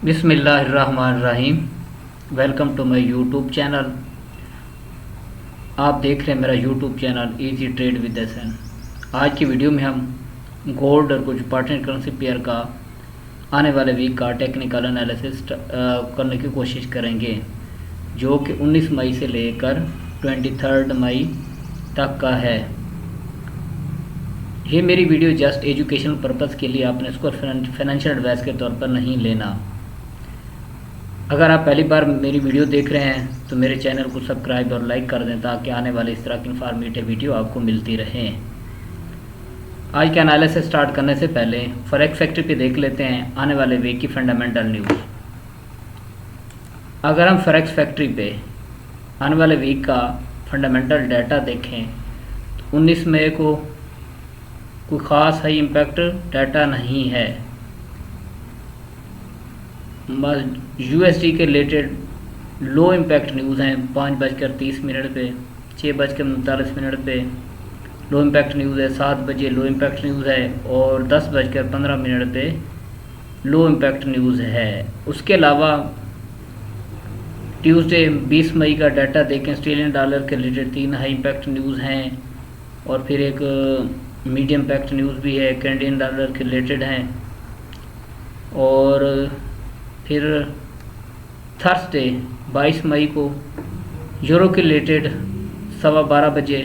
बिस्मिल्लाहिर्रहमानिर्रहीम। Welcome to my YouTube channel. आप देख रहे हैं मेरा YouTube channel easy trade with SN. आज की वीडियो में हम गोल्ड और कुछ पार्टनर करेंसी पेयर का आने वाले वीक का टेक्निकल एनालिसिस करने की कोशिश करेंगे, जो कि 19 मई से लेकर 23 मई तक का है। ये मेरी वीडियो जस्ट एजुकेशनल पर्पज़ के लिए, आपने इसको फाइनेंशियल एडवाइस के तौर पर नहीं लेना। अगर आप पहली बार मेरी वीडियो देख रहे हैं तो मेरे चैनल को सब्सक्राइब और लाइक कर दें, ताकि आने वाले इस तरह की इन्फॉर्मेटिव वीडियो आपको मिलती रहें। आज के एनालिसिस स्टार्ट करने से पहले फॉरेक्स फैक्ट्री पे देख लेते हैं आने वाले वीक की फंडामेंटल न्यूज़। अगर हम फॉरेक्स फैक्ट्री पे आने वाले वीक का फंडामेंटल डाटा देखें तो 19 मई को कोई ख़ास हाई इम्पैक्ट डाटा नहीं है। बस यूएसडी के रिलेटेड लो इम्पैक्ट न्यूज़ हैं 5:30 पे, 6:39 पे लो इम्पैक्ट न्यूज़ है, 7 बजे लो इम्पैक्ट न्यूज़ है और 10:15 पे लो इम्पैक्ट न्यूज़ है। उसके अलावा ट्यूसडे 20 मई का डाटा देखें, ऑस्ट्रेलियन डॉलर के रिलेटेड 3 हाई इम्पैक्ट न्यूज़ हैं और फिर एक मीडियम इम्पैक्ट न्यूज़ भी है, कैनेडियन डॉलर के रिलेटेड हैं। और फिर थर्सडे 22 मई को यूरो के रिलेटेड 12:15 बजे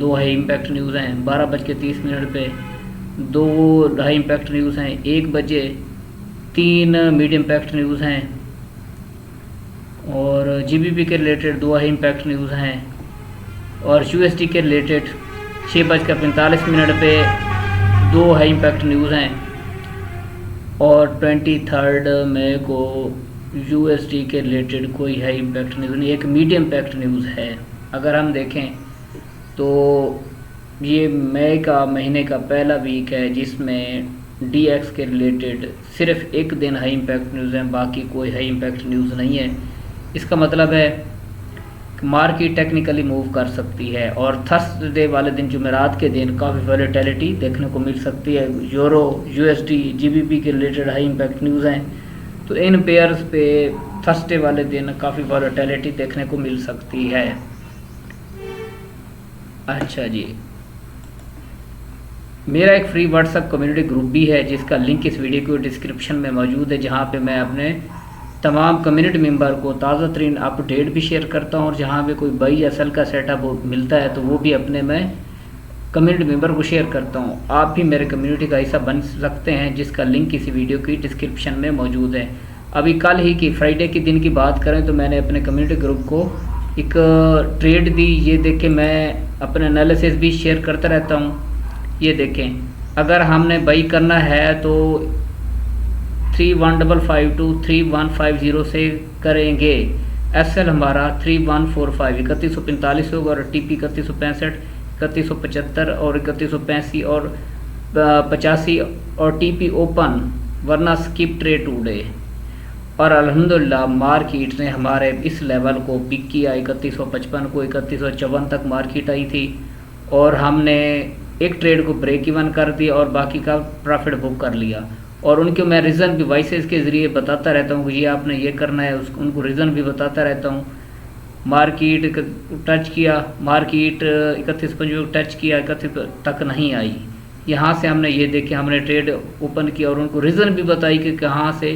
2 हाई इम्पैक्ट न्यूज़ हैं, 12:30 पे 2 हाई इम्पैक्ट न्यूज़ हैं, 1 बजे 3 मीडियम इम्पैक्ट न्यूज़ हैं और जीबीपी के रिलेटेड 2 हाई इम्पैक्ट न्यूज़ हैं और यूएसडी के रिलेटेड 6:45 पे 2 हाई इम्पैक्ट न्यूज़ हैं और 23 मई को यूएसडी के रिलेटेड कोई हाई इम्पैक्ट न्यूज़ नहीं, एक मीडियम इम्पैक्ट न्यूज़ है। अगर हम देखें तो ये मई का महीने का पहला वीक है जिसमें डीएक्स के रिलेटेड सिर्फ एक दिन हाई इम्पैक्ट न्यूज़ है, बाकी कोई हाई इम्पैक्ट न्यूज़ नहीं है। इसका मतलब है कि मार्केट टेक्निकली मूव कर सकती है और थर्सडे वाले दिन जुमेरात के दिन काफ़ी वॉलेटिलिटी देखने को मिल सकती है। यूरो, यूएसडी, जीबीपी के रिलेटेड हाई इम्पैक्ट न्यूज़ हैं, तो इन पेयर्स पे थर्सडे वाले दिन काफ़ी वॉलेटिलिटी देखने को मिल सकती है। अच्छा जी, मेरा एक फ्री व्हाट्सएप कम्युनिटी ग्रुप भी है जिसका लिंक इस वीडियो के डिस्क्रिप्शन में मौजूद है, जहाँ पे मैं अपने तमाम कम्युनिटी मेंबर को ताज़ा तरीन अपडेट भी शेयर करता हूँ और जहाँ पे कोई बाई या सेल का सेटअप मिलता है तो वो भी अपने मैं कम्युनिटी मेंबर को शेयर करता हूँ। आप भी मेरे कम्युनिटी का हिस्सा बन सकते हैं, जिसका लिंक इसी वीडियो की डिस्क्रिप्शन में मौजूद है। अभी कल ही की फ्राइडे के दिन की बात करें तो मैंने अपने कम्युनिटी ग्रुप को एक ट्रेड दी। ये देखें, मैं अपने एनालिसिस भी शेयर करता रहता हूँ। ये देखें, अगर हमने बाई करना है तो 3155 3150 से करेंगे। एसएल हमारा 3145 3145 होगा और टीपी 3165 3175 और 3185 और 85 और टीपी ओपन, वरना स्किप ट्रेड टुडे। और अल्हम्दुलिल्लाह मार्केट ने हमारे इस लेवल को पिक किया, 3155 को 3154 तक मार्केट आई थी और हमने एक ट्रेड को ब्रेक इवन कर दिया और बाकी का प्रॉफिट बुक कर लिया। और उनको मैं रीज़न भी वॉइसेस के ज़रिए बताता रहता हूँ कि ये आपने ये करना है, उसको उनको रीज़न भी बताता रहता हूँ। मार्केट टच किया, मार्केट 3155 टच किया, 31 तक नहीं आई। यहाँ से हमने ये देखे, हमने ट्रेड ओपन किया और उनको रीज़न भी बताई कि कहाँ से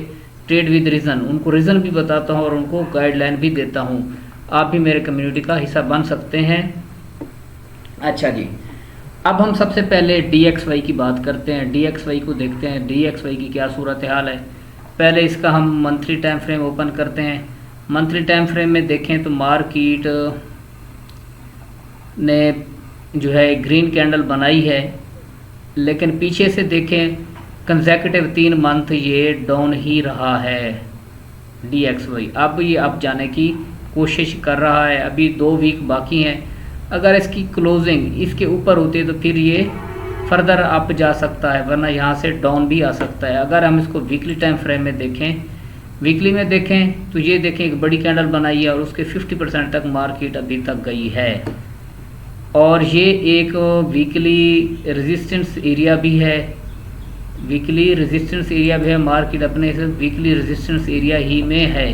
ट्रेड विद रीज़न, उनको रीज़न भी बताता हूँ और उनको गाइडलाइन भी देता हूँ। आप भी मेरे कम्युनिटी का हिस्सा बन सकते हैं। अच्छा जी, अब हम सबसे पहले DXY की बात करते हैं। DXY को देखते हैं, DXY की क्या सूरत हाल है। पहले इसका हम मंथली टाइम फ्रेम ओपन करते हैं। मंथली टाइम फ्रेम में देखें तो मार्केट ने जो है ग्रीन कैंडल बनाई है, लेकिन पीछे से देखें कंसेक्यूटिव 3 मंथ ये डाउन ही रहा है DXY। अब ये अप जाने की कोशिश कर रहा है, अभी 2 वीक बाकी हैं। अगर इसकी क्लोजिंग इसके ऊपर होती है तो फिर ये फर्दर अप जा सकता है, वरना यहाँ से डाउन भी आ सकता है। अगर हम इसको वीकली टाइम फ्रेम में देखें, वीकली में देखें तो ये देखें एक बड़ी कैंडल बनाई है और उसके 50% तक मार्केट अभी तक गई है और ये एक वीकली रेजिस्टेंस एरिया भी है वीकली रेजिस्टेंस एरिया भी है, मार्केट अपने इस वीकली रेजिस्टेंस एरिया ही में है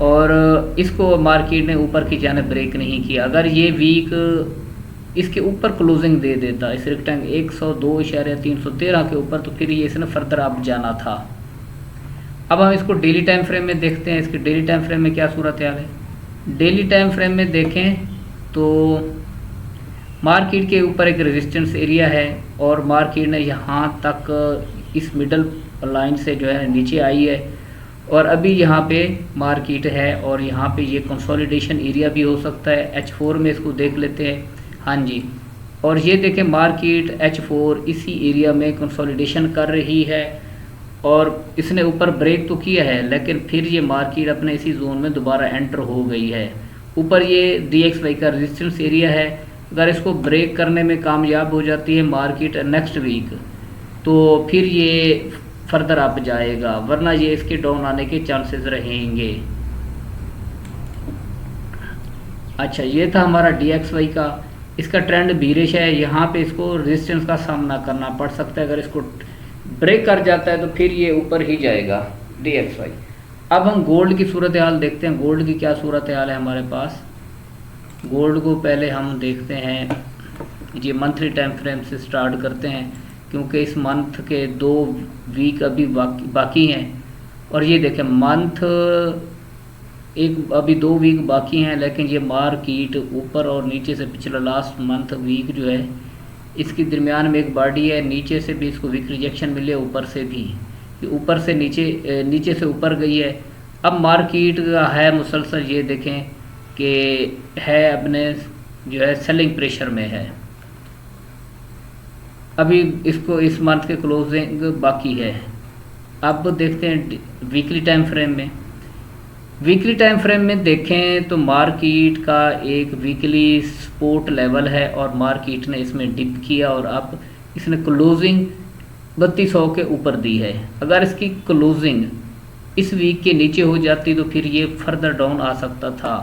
और इसको मार्केट ने ऊपर की जाने ब्रेक नहीं किया। अगर ये वीक इसके ऊपर क्लोजिंग दे देता इस रेक्टेंगल 102.313 के ऊपर, तो फिर ये इसने फर्दर अप जाना था। अब हम इसको डेली टाइम फ्रेम में देखते हैं, इसके डेली टाइम फ्रेम में क्या सूरत हाल है। डेली टाइम फ्रेम में देखें तो मार्केट के ऊपर एक रेजिस्टेंस एरिया है और मार्केट ने यहाँ तक इस मिडल लाइन से जो है नीचे आई है और अभी यहाँ पे मार्केट है और यहाँ पे ये कंसोलिडेशन एरिया भी हो सकता है। H4 में इसको देख लेते हैं, हाँ जी, और ये देखें मार्केट H4 इसी एरिया में कंसोलिडेशन कर रही है और इसने ऊपर ब्रेक तो किया है लेकिन फिर ये मार्केट अपने इसी जोन में दोबारा एंटर हो गई है। ऊपर ये DXY का रेजिस्टेंस एरिया है, अगर इसको ब्रेक करने में कामयाब हो जाती है मार्केट नेक्स्ट वीक तो फिर ये फर्दर अप जाएगा, वरना ये इसके डाउन आने के चांसेस रहेंगे। अच्छा, ये था हमारा DXY का, इसका ट्रेंड बीरिश है, यहाँ पे इसको रेजिस्टेंस का सामना करना पड़ सकता है। अगर इसको ब्रेक कर जाता है तो फिर ये ऊपर ही जाएगा DXY। अब हम गोल्ड की सूरत हाल देखते हैं, गोल्ड की क्या सूरत हाल है हमारे पास। गोल्ड को पहले हम देखते हैं, ये मंथली टाइम फ्रेम से स्टार्ट करते हैं क्योंकि इस मंथ के 2 वीक अभी बाकी हैं और ये देखें मंथ एक अभी 2 वीक बाकी हैं लेकिन ये मार्केट ऊपर और नीचे से पिछला लास्ट मंथ वीक जो है इसके दरमियान में एक बॉडी है, नीचे से भी इसको वीक रिजेक्शन मिले, ऊपर से भी ऊपर से नीचे से ऊपर गई है। अब मार्केट है मुसलसल, ये देखें कि है अपने जो है सेलिंग प्रेशर में है। अभी इसको इस मंथ के क्लोजिंग बाकी है। अब देखते हैं वीकली टाइम फ्रेम में। वीकली टाइम फ्रेम में देखें तो मार्केट का एक वीकली सपोर्ट लेवल है और मार्केट ने इसमें डिप किया और अब इसने क्लोजिंग 3200 के ऊपर दी है। अगर इसकी क्लोजिंग इस वीक के नीचे हो जाती तो फिर ये फर्दर डाउन आ सकता था।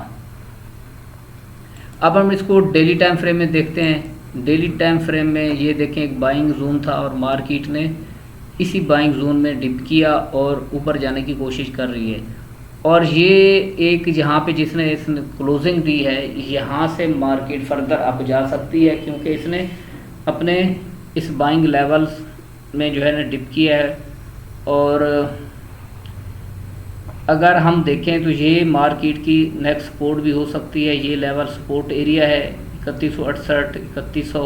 अब हम इसको डेली टाइम फ्रेम में देखते हैं। डेली टाइम फ्रेम में ये देखें एक बाइंग जोन था और मार्केट ने इसी बाइंग जोन में डिप किया और ऊपर जाने की कोशिश कर रही है और ये एक जहाँ पे जिसने इसने क्लोजिंग दी है यहाँ से मार्केट फर्दर अप जा सकती है क्योंकि इसने अपने इस बाइंग लेवल्स में जो है ना डिप किया है। और अगर हम देखें तो ये मार्केट की नेक्स्ट सपोर्ट भी हो सकती है। ये लेवल सपोर्ट एरिया है 3168 3100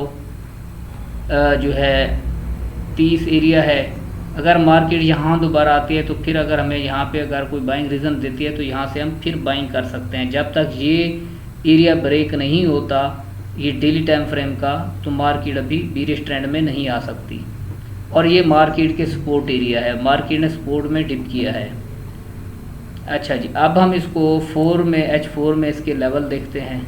जो है 30 एरिया है। अगर मार्केट यहाँ दोबारा आती है तो फिर अगर हमें यहाँ पे अगर कोई बाइंग रीज़न देती है तो यहाँ से हम फिर बाइंग कर सकते हैं। जब तक ये एरिया ब्रेक नहीं होता ये डेली टाइम फ्रेम का तो मार्केट अभी बीरिश ट्रेंड में नहीं आ सकती। और ये मार्केट के सपोर्ट एरिया है, मार्केट ने सपोर्ट में डिप किया है। अच्छा जी, अब हम इसको 4 में H4 में इसके लेवल देखते हैं।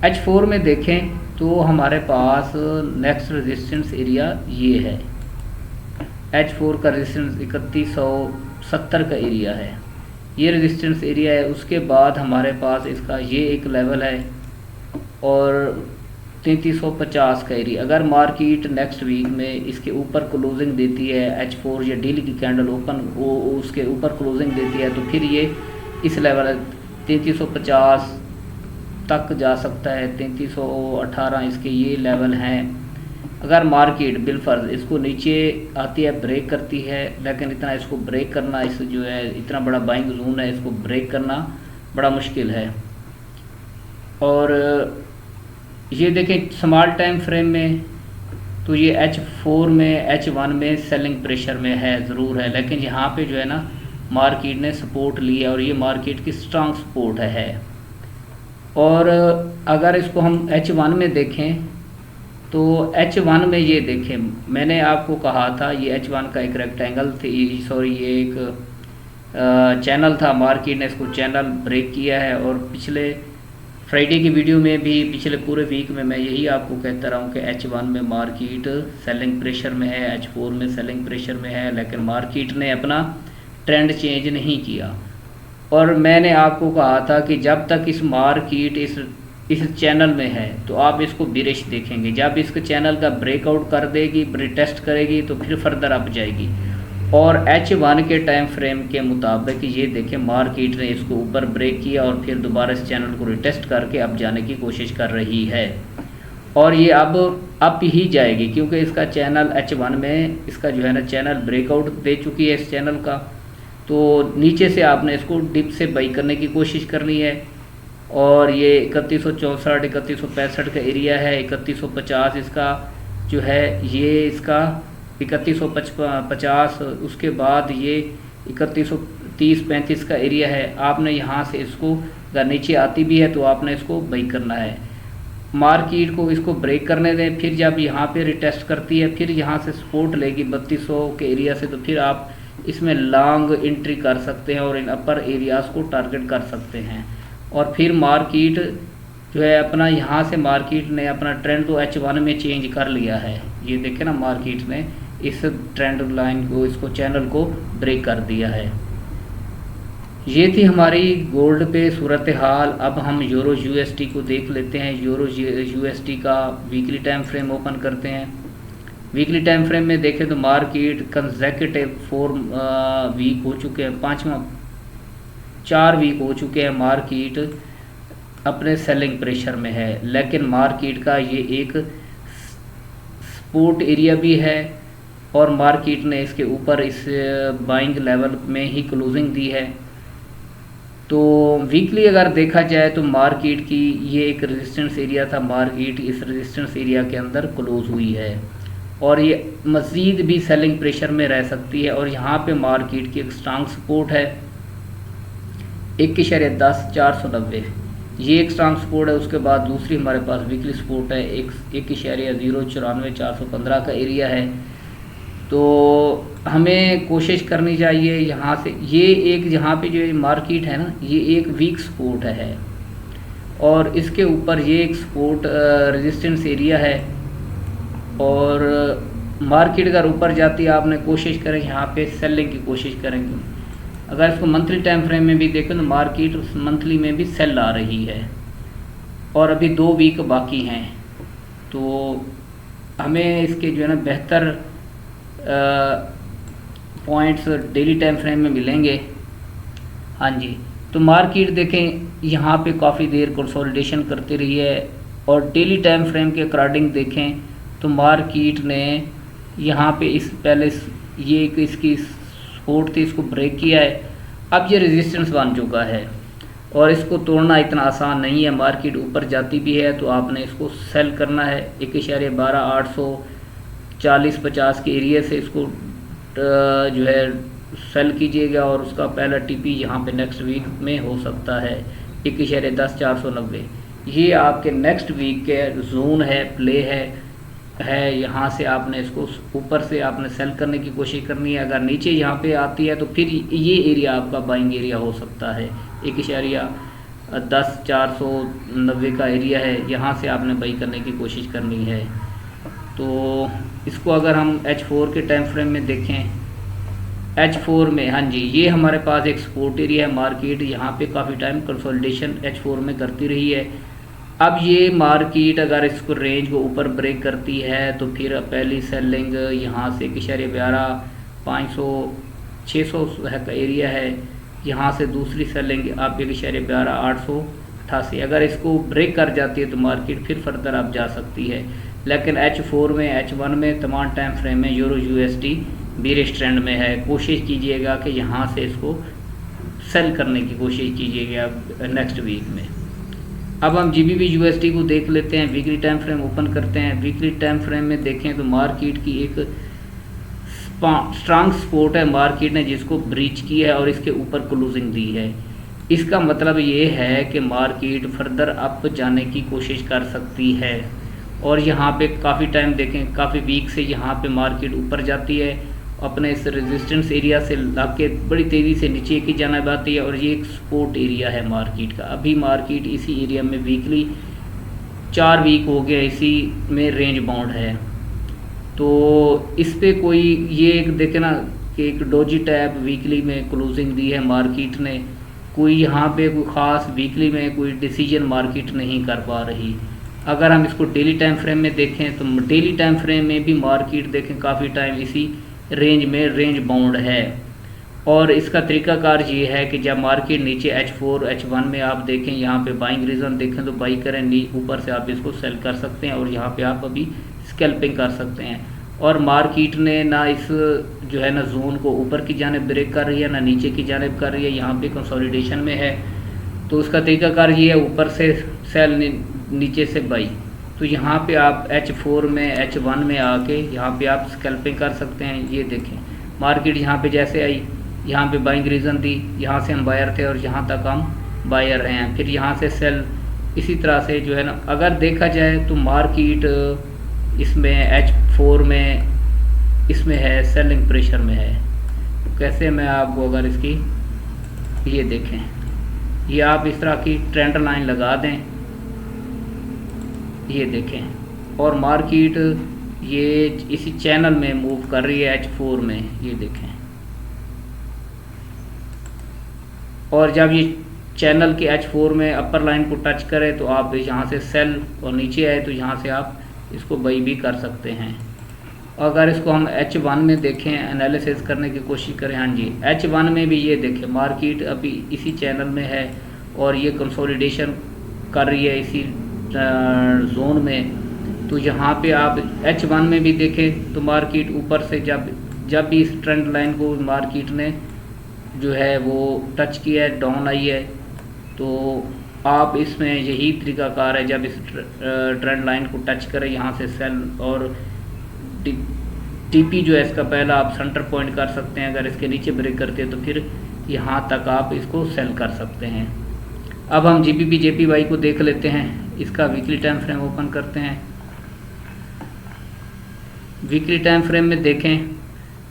H4 में देखें तो हमारे पास नेक्स्ट रेजिस्टेंस एरिया ये है। H4 का रेजिस्टेंस 3170 का एरिया है, ये रेजिस्टेंस एरिया है। उसके बाद हमारे पास इसका ये एक लेवल है और 3350 का एरिया। अगर मार्केट नेक्स्ट वीक में इसके ऊपर क्लोजिंग देती है H4 या डेली की कैंडल ओपन वो उसके ऊपर क्लोजिंग देती है तो फिर ये इस लेवल 3350 तक जा सकता है। 3318 इसके ये लेवल हैं। अगर मार्केट बिलफर्ज इसको नीचे आती है ब्रेक करती है लेकिन इतना इसको ब्रेक करना इस जो है इतना बड़ा बाइंग जोन है इसको ब्रेक करना बड़ा मुश्किल है। और ये देखें स्मॉल टाइम फ्रेम में तो ये H4 में H1 में सेलिंग प्रेशर में है ज़रूर है, लेकिन यहाँ पे जो है ना मार्केट ने सपोर्ट लिया और ये मार्केट की स्ट्रांग सपोर्ट है। और अगर इसको हम H1 में देखें तो H1 में ये देखें मैंने आपको कहा था ये H1 का एक रेक्टेंगल थी, सॉरी ये एक चैनल था। मार्केट ने इसको चैनल ब्रेक किया है और पिछले फ्राइडे की वीडियो में भी पिछले पूरे वीक में मैं यही आपको कहता रहा हूँ कि H1 में मार्केट सेलिंग प्रेशर में है, H4 में सेलिंग प्रेशर में है, लेकिन मार्केट ने अपना ट्रेंड चेंज नहीं किया। और मैंने आपको कहा था कि जब तक इस मार्केट इस इस चैनल में है, तो आप इसको बिरिश देखेंगे। जब इसके चैनल का ब्रेकआउट कर देगी, रिटेस्ट करेगी, तो फिर फर्दर अप जाएगी। और H1 के टाइम फ्रेम के मुताबिक ये देखें मार्केट ने इसको ऊपर ब्रेक किया और फिर दोबारा इस चैनल को रिटेस्ट करके अब जाने की कोशिश कर रही है, और ये अब अप ही जाएगी क्योंकि इसका चैनल H1 में इसका जो है ना चैनल ब्रेकआउट दे चुकी है इस चैनल का। तो नीचे से आपने इसको डिप से बाई करने की कोशिश करनी है, और ये 3164 3165 का एरिया है, 3150 इसका जो है, ये इसका 3150, उसके बाद ये 3130-35 का एरिया है। आपने यहाँ से इसको अगर नीचे आती भी है तो आपने इसको बाई करना है। मार्केट को इसको ब्रेक करने दें, फिर जब यहाँ पे रिटेस्ट करती है फिर यहाँ से सपोर्ट लेगी 3200 के एरिया से, तो फिर आप इसमें लॉन्ग एंट्री कर सकते हैं और इन अपर एरियाज़ को टारगेट कर सकते हैं। और फिर मार्केट जो है अपना यहाँ से मार्केट ने अपना ट्रेंड तो H1 में चेंज कर लिया है। ये देखें ना, मार्केट ने इस ट्रेंड लाइन को, इसको चैनल को ब्रेक कर दिया है। ये थी हमारी गोल्ड पे सूरत हाल। अब हम यूरो USD को देख लेते हैं। यूरो USD का वीकली टाइम फ्रेम ओपन करते हैं। वीकली टाइम फ्रेम में देखें तो मार्केट कंसेक्यूटिव 4 वीक हो चुके हैं, 4 वीक हो चुके हैं। मार्केट अपने सेलिंग प्रेशर में है, लेकिन मार्केट का ये एक सपोर्ट एरिया भी है और मार्केट ने इसके ऊपर इस बाइंग लेवल में ही क्लोजिंग दी है। तो वीकली अगर देखा जाए तो मार्केट की ये एक रेजिस्टेंस एरिया था, मार्केट इस रेजिस्टेंस एरिया के अंदर क्लोज हुई है और ये मज़ीद भी सेलिंग प्रेशर में रह सकती है। और यहाँ पे मार्केट की एक स्ट्रांग सपोर्ट है 1.10 ये एक स्ट्रांग सपोर्ट है। उसके बाद दूसरी हमारे पास वीकली सपोर्ट है 1.094 का एरिया है। तो हमें कोशिश करनी चाहिए यहाँ से, ये एक यहाँ पे जो मार्केट है ना, ये एक वीक सपोर्ट है और इसके ऊपर ये एक सपोर्ट रेजिस्टेंस एरिया है। और मार्केट अगर ऊपर जाती है आपने कोशिश करें यहाँ पे सेलिंग की कोशिश करेंगे। अगर इसको मंथली टाइम फ्रेम में भी देखें तो मार्केट मंथली में भी सेल आ रही है और अभी 2 वीक बाकी हैं। तो हमें इसके जो है ना बेहतर पॉइंट्स डेली टाइम फ्रेम में मिलेंगे। हाँ जी, तो मार्केट देखें यहाँ पे काफ़ी देर कंसोलिडेशन करती रही है और डेली टाइम फ्रेम के अकॉर्डिंग देखें तो मार्केट ने यहाँ पे इस पहले ये एक इसकी सपोर्ट थी, इसको ब्रेक किया है। अब ये रेजिस्टेंस बन चुका है और इसको तोड़ना इतना आसान नहीं है। मार्केट ऊपर जाती भी है तो आपने इसको सेल करना है 1.12840-50 के एरिया से इसको जो है सेल कीजिएगा और उसका पहला टीपी यहाँ पे नेक्स्ट वीक में हो सकता है 1.10490। ये आपके नेक्स्ट वीक के जोन है, प्ले है यहाँ से आपने इसको ऊपर से आपने सेल करने की कोशिश करनी है। अगर नीचे यहाँ पे आती है तो फिर ये एरिया आपका बाइंग एरिया हो सकता है 1.10490 का एरिया है, यहाँ से आपने बाई करने की कोशिश करनी है। तो इसको अगर हम H4 के टाइम फ्रेम में देखें, H4 में हाँ जी ये हमारे पास एक सपोर्ट एरिया है। मार्केट यहाँ पे काफ़ी टाइम कंसोलिडेशन H4 में करती रही है। अब ये मार्केट अगर इसको रेंज को ऊपर ब्रेक करती है तो फिर पहली सेलिंग यहाँ से 1.12500-600 का एरिया है, यहाँ से दूसरी सेलिंग आप 1.12888। अगर इसको ब्रेक कर जाती है तो मार्केट फिर फर्दर आप जा सकती है। लेकिन H4 में H1 में तमाम टाइम फ्रेम में यूरो USD बीरिश ट्रेंड में है। कोशिश कीजिएगा कि यहाँ से इसको सेल करने की कोशिश कीजिएगा नेक्स्ट वीक में। अब हम GBP USD को देख लेते हैं। वीकली टाइम फ्रेम ओपन करते हैं। वीकली टाइम फ्रेम में देखें तो मार्केट की एक स्ट्रांग सपोर्ट है मार्केट ने जिसको ब्रीच किया है और इसके ऊपर क्लोजिंग दी है। इसका मतलब ये है कि मार्केट फर्दर अप जाने की कोशिश कर सकती है। और यहाँ पे काफ़ी टाइम देखें, काफ़ी वीक से यहाँ पे मार्केट ऊपर जाती है, अपने इस रेजिस्टेंस एरिया से लग के बड़ी तेज़ी से नीचे की जाना पाती है और ये एक सपोर्ट एरिया है मार्केट का। अभी मार्केट इसी एरिया में वीकली 4 वीक हो गया इसी में रेंज बाउंड है। तो इस पे कोई ये एक देखे ना कि एक डोजी टैप वीकली में क्लोजिंग दी है मार्केट ने कोई यहाँ पे कोई ख़ास वीकली में कोई डिसीजन मार्केट नहीं कर पा रही। अगर हम इसको डेली टाइम फ्रेम में देखें तो डेली टाइम फ्रेम में भी मार्केट देखें काफ़ी टाइम इसी रेंज में रेंज बाउंड है। और इसका तरीकाकार ये है कि जब मार्केट नीचे H4 H1 में आप देखें, यहाँ पे बाइंग रीज़न देखें तो बाई करें, ऊपर से आप इसको सेल कर सकते हैं और यहाँ पे आप अभी स्कैल्पिंग कर सकते हैं। और मार्केट ने ना इस जो है ना जोन को ऊपर की जानिब ब्रेक कर रही है ना नीचे की जानिब कर रही है, यहाँ पे कंसोलिडेशन में है। तो उसका तरीकाकार ये है, ऊपर से सेल नीचे से बाई। तो यहाँ पे आप H4 में H1 में आके यहाँ पे आप स्कैल्पिंग कर सकते हैं। ये देखें मार्केट यहाँ पे जैसे आई, यहाँ पे बाइंग रीज़न थी, यहाँ से हम बायर थे और यहाँ तक हम बायर हैं, फिर यहाँ से सेल। इसी तरह से जो है ना अगर देखा जाए तो मार्केट इसमें H4 में इसमें है, सेलिंग प्रेशर में है। तो कैसे मैं आपको अगर इसकी ये देखें, ये आप इस तरह की ट्रेंड लाइन लगा दें, ये देखें, और मार्केट ये इसी चैनल में मूव कर रही है H4 में, ये देखें। और जब ये चैनल के H4 में अपर लाइन को टच करे तो आप यहाँ से सेल, और नीचे आए तो यहाँ से आप इसको बाई भी कर सकते हैं। अगर इसको हम H1 में देखें, एनालिसिस करने की कोशिश करें, हाँ जी H1 में भी ये देखें मार्केट अभी इसी चैनल में है और ये कंसोलिडेशन कर रही है इसी जोन में। तो यहाँ पे आप H1 में भी देखें तो मार्केट ऊपर से जब भी इस ट्रेंड लाइन को मार्केट ने जो है वो टच किया है, डाउन आई है, तो आप इसमें यही तरीकाकार है, जब इस ट्रेंड लाइन को टच करें यहाँ से सेल, और टीपी जो है इसका पहला आप सेंटर पॉइंट कर सकते हैं। अगर इसके नीचे ब्रेक करते हैं तो फिर यहाँ तक आप इसको सेल कर सकते हैं। अब हम जीबीपी जेपीवाई को देख लेते हैं। इसका वीकली टाइम फ्रेम ओपन करते हैं। वीकली टाइम फ्रेम में देखें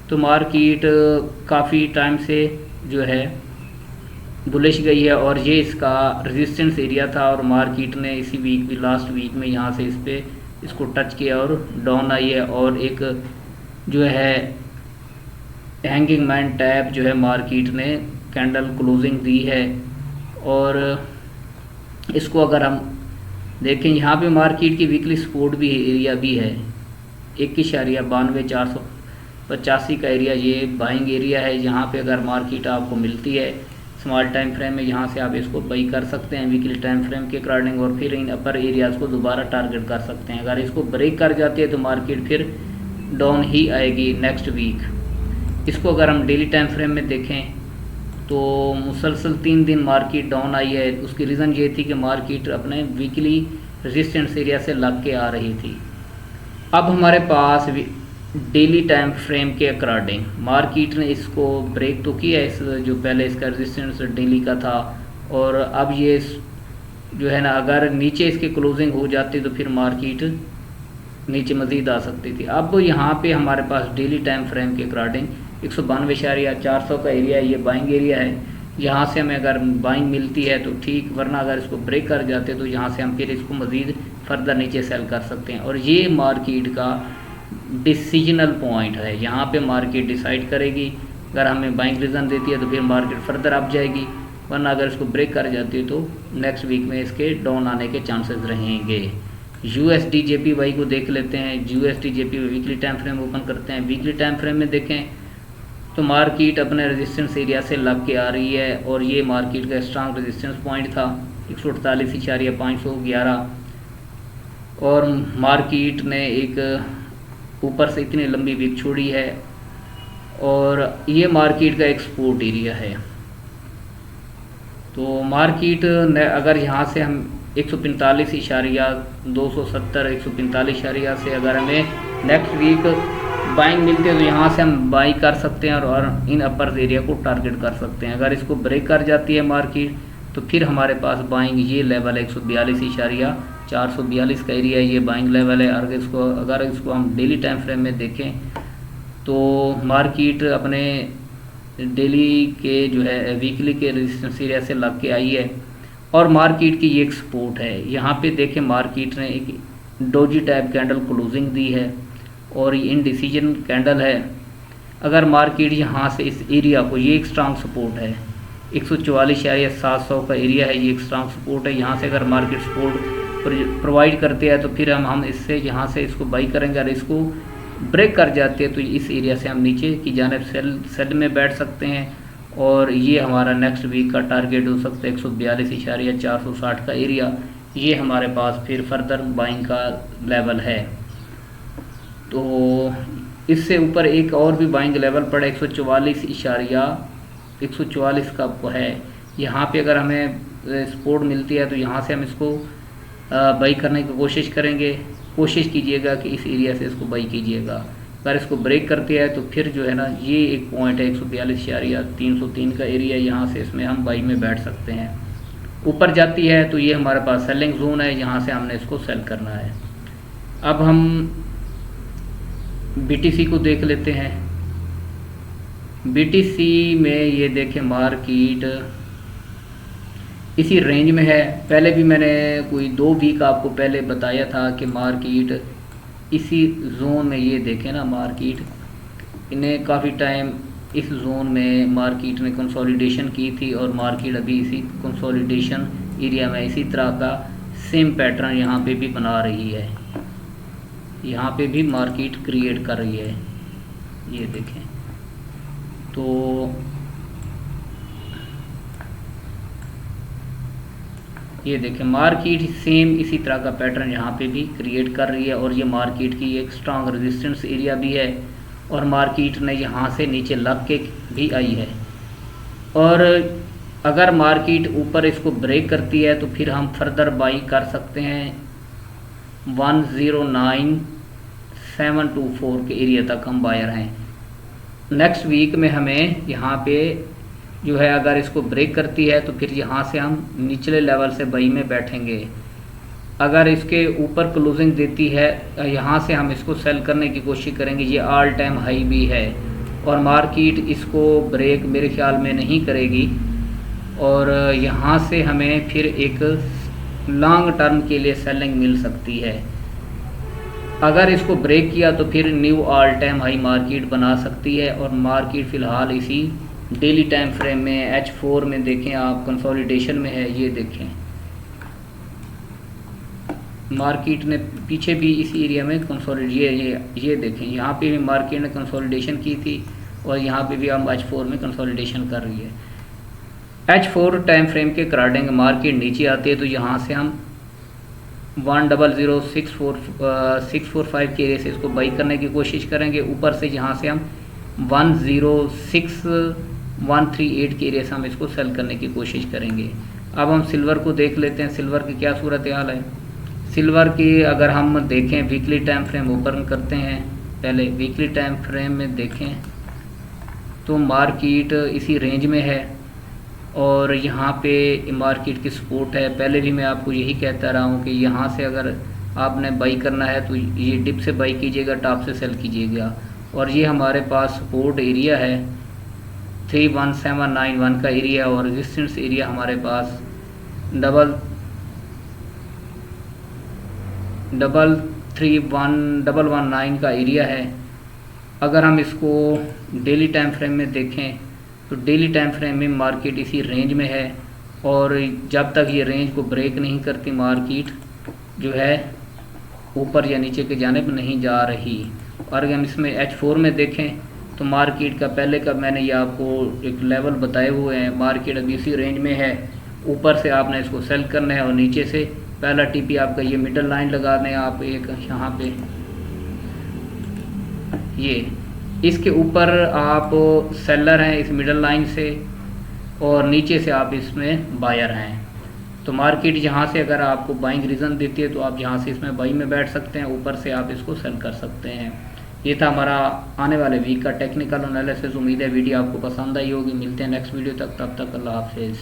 तो मार्केट काफ़ी टाइम से जो है बुलिश गई है और ये इसका रेजिस्टेंस एरिया था, और मार्केट ने इसी वीक भी लास्ट वीक में यहाँ से इसको टच किया और डाउन आई है, और एक जो है हैंगिंग मैन टैप जो है मार्केट ने कैंडल क्लोजिंग दी है। और इसको अगर हम देखें यहाँ पे मार्केट की वीकली सपोर्ट भी एरिया भी है, 91,92,485 का एरिया, ये बाइंग एरिया है। यहाँ पे अगर मार्केट आपको मिलती है स्मॉल टाइम फ्रेम में, यहाँ से आप इसको बाई कर सकते हैं वीकली टाइम फ्रेम के अकॉर्डिंग, और फिर इन अपर एरियाज़ को दोबारा टारगेट कर सकते हैं। अगर इसको ब्रेक कर जाती है तो मार्केट फिर डाउन ही आएगी नेक्स्ट वीक। इसको अगर हम डेली टाइम फ्रेम में देखें तो मुसलसल 3 दिन मार्केट डाउन आई है। उसकी रीज़न ये थी कि मार्केट अपने वीकली रेजिस्टेंस एरिया से लग के आ रही थी। अब हमारे पास डेली टाइम फ्रेम के अकॉर्डिंग मार्केट ने इसको ब्रेक तो किया, इस जो पहले इसका रेजिस्टेंस डेली का था, और अब ये जो है ना अगर नीचे इसकी क्लोजिंग हो जाती तो फिर मार्केट नीचे मज़ीद आ सकती थी। अब यहाँ पे हमारे पास डेली टाइम फ्रेम के अकॉर्डिंग 192,400 का एरिया है, ये बाइंग एरिया है। यहाँ से हमें अगर बाइंग मिलती है तो ठीक, वरना अगर इसको ब्रेक कर जाते तो यहाँ से हम फिर इसको मज़ीद फर्दर नीचे सेल कर सकते हैं। और ये मार्केट का डिसीजनल पॉइंट है, यहाँ पे मार्केट डिसाइड करेगी। अगर हमें बाइंग रीज़न देती है तो फिर मार्केट फर्दर अप जाएगी, वरना अगर इसको ब्रेक कर जाती है तो नेक्स्ट वीक में इसके डाउन आने के चांसेस रहेंगे। यूएसडी जेपीवाई को देख लेते हैं। USD JPY weekly time frame open करते हैं। वीकली टाइम फ्रेम में देखें तो मार्केट अपने रेजिस्टेंस एरिया से लग के आ रही है, और ये मार्केट का स्ट्रांग रेजिस्टेंस पॉइंट था 148,511, और मार्केट ने एक ऊपर से इतनी लंबी वीक छोड़ी है, और ये मार्केट का एक्सपोर्ट एरिया है। तो मार्केट ने अगर यहाँ से हम 145,270 145 से अगर हमें नेक्स्ट वीक बाइंग मिलती है तो यहाँ से हम बाई कर सकते हैं और इन अपर एरिया को टारगेट कर सकते हैं। अगर इसको ब्रेक कर जाती है मार्केट तो फिर हमारे पास बाइंग ये लेवल है 142,442 का एरिया, ये बाइंग लेवल है। अगर इसको हम डेली टाइम फ्रेम में देखें तो मार्केट अपने डेली के जो है वीकली के रेजिस्टेंस एरिया से लग के आई है, और मार्केट की ये एक सपोर्ट है। यहाँ पे देखें मार्केट ने एक डोजी टाइप कैंडल क्लोजिंग दी है, और ये इनडिसीजन कैंडल है। अगर मार्केट यहाँ से इस एरिया को, ये एक स्ट्रांग सपोर्ट है, 144,700 का एरिया है, ये एक स्ट्रॉन्ग सपोर्ट है। यहाँ से अगर मार्केट सपोर्ट प्रोवाइड करते हैं तो फिर हम इससे यहाँ से इसको बाई करेंगे। अगर इसको ब्रेक कर जाते हैं तो इस एरिया से हम नीचे की जानिब सेल में बैठ सकते हैं, और ये हमारा नेक्स्ट वीक का टारगेट हो सकता है 142,460 का एरिया। ये हमारे पास फिर फर्दर बाइंग का लेवल है। तो इससे ऊपर एक और भी बाइंग लेवल पड़ा 144 का है। यहाँ पे अगर हमें सपोर्ट मिलती है तो यहाँ से हम इसको बाई करने की कोशिश करेंगे। कोशिश कीजिएगा कि इस एरिया से इसको बाई कीजिएगा। अगर इसको ब्रेक करती है तो फिर जो है ना, ये एक पॉइंट है 142,303 का एरिया, यहाँ से इसमें हम बाई में बैठ सकते हैं। ऊपर जाती है तो ये हमारे पास सेलिंग जोन है, यहाँ से हमने इसको सेल करना है। अब हम BTC को देख लेते हैं। BTC में ये देखें मार्केट इसी रेंज में है। पहले भी मैंने कोई 2 वीक आपको पहले बताया था कि मार्केट इसी जोन में, ये देखें ना मार्केट इन्हें काफ़ी टाइम इस जोन में मार्केट ने कंसोलिडेशन की थी, और मार्केट अभी इसी कंसोलिडेशन एरिया में इसी तरह का सेम पैटर्न यहाँ पे भी बना रही है। यहाँ पे भी मार्केट क्रिएट कर रही है, ये देखें। तो ये देखें मार्केट सेम इसी तरह का पैटर्न यहाँ पे भी क्रिएट कर रही है, और ये मार्केट की एक स्ट्रांग रेजिस्टेंस एरिया भी है, और मार्केट ने यहाँ से नीचे लग के भी आई है। और अगर मार्केट ऊपर इसको ब्रेक करती है तो फिर हम फर्दर बाई कर सकते हैं 109,724 के एरिया तक हम बायर हैं। नेक्स्ट वीक में हमें यहाँ पे जो है, अगर इसको ब्रेक करती है तो फिर यहाँ से हम निचले लेवल से बाई में बैठेंगे। अगर इसके ऊपर क्लोजिंग देती है, यहाँ से हम इसको सेल करने की कोशिश करेंगे। ये ऑल टाइम हाई भी है, और मार्केट इसको ब्रेक मेरे ख्याल में नहीं करेगी, और यहाँ से हमें फिर एक लॉन्ग टर्म के लिए सेलिंग मिल सकती है। अगर इसको ब्रेक किया तो फिर knew all time high market बना सकती है, और मार्केट फ़िलहाल इसी डेली टाइम फ्रेम में H4 में देखें आप, कंसोलिडेशन में है। ये देखें मार्केट ने पीछे भी इस एरिया में ये देखें, यहाँ पे भी मार्केट ने कंसोलिडेशन की थी, और यहाँ पे भी हम H4 में कंसोलिडेशन कर रही है। H4 टाइम फ्रेम के अकॉर्डिंग मार्केट नीचे आती है तो यहाँ से हम 100,645 के एरिया से इसको बाई करने की कोशिश करेंगे। ऊपर से यहाँ से हम 106,138 के एरिया से हम इसको सेल करने की कोशिश करेंगे। अब हम सिल्वर को देख लेते हैं, सिल्वर की क्या सूरत हाल है। सिल्वर की अगर हम देखें वीकली टाइम फ्रेम ओपन करते हैं, पहले वीकली टाइम फ्रेम में देखें तो मार्केट इसी रेंज में है, और यहाँ पे मार्केट की सपोर्ट है। पहले भी मैं आपको यही कहता रहा हूँ कि यहाँ से अगर आपने बाई करना है तो ये डिप से बाई कीजिएगा, टॉप से सेल कीजिएगा। और ये हमारे पास सपोर्ट एरिया है 31791 का एरिया, और रेजिस्टेंस एरिया हमारे पास 119 का एरिया है। अगर हम इसको डेली टाइम फ्रेम में देखें तो डेली टाइम फ्रेम में मार्केट इसी रेंज में है, और जब तक ये रेंज को ब्रेक नहीं करती मार्केट जो है ऊपर या नीचे के जानिब नहीं जा रही। और अगर हम इसमें H4 में देखें तो मार्केट का पहले का मैंने ये आपको एक लेवल बताए हुए हैं, मार्केट अभी इसी रेंज में है। ऊपर से आपने इसको सेल करना है, और नीचे से पहला TP आपका ये मिडल लाइन लगा दें आप एक यहाँ पे, ये इसके ऊपर आप सेलर हैं इस मिडल लाइन से, और नीचे से आप इसमें बायर हैं। तो मार्केट यहाँ से अगर आपको बाइंग रीज़न देती है तो आप यहाँ से इसमें बाई में बैठ सकते हैं, ऊपर से आप इसको सेल कर सकते हैं। ये था हमारा आने वाले वीक का टेक्निकल एनालिसिस। उम्मीद है वीडियो आपको पसंद आई होगी। मिलते हैं नेक्स्ट वीडियो तक, तब तक अल्लाह हाफिज़।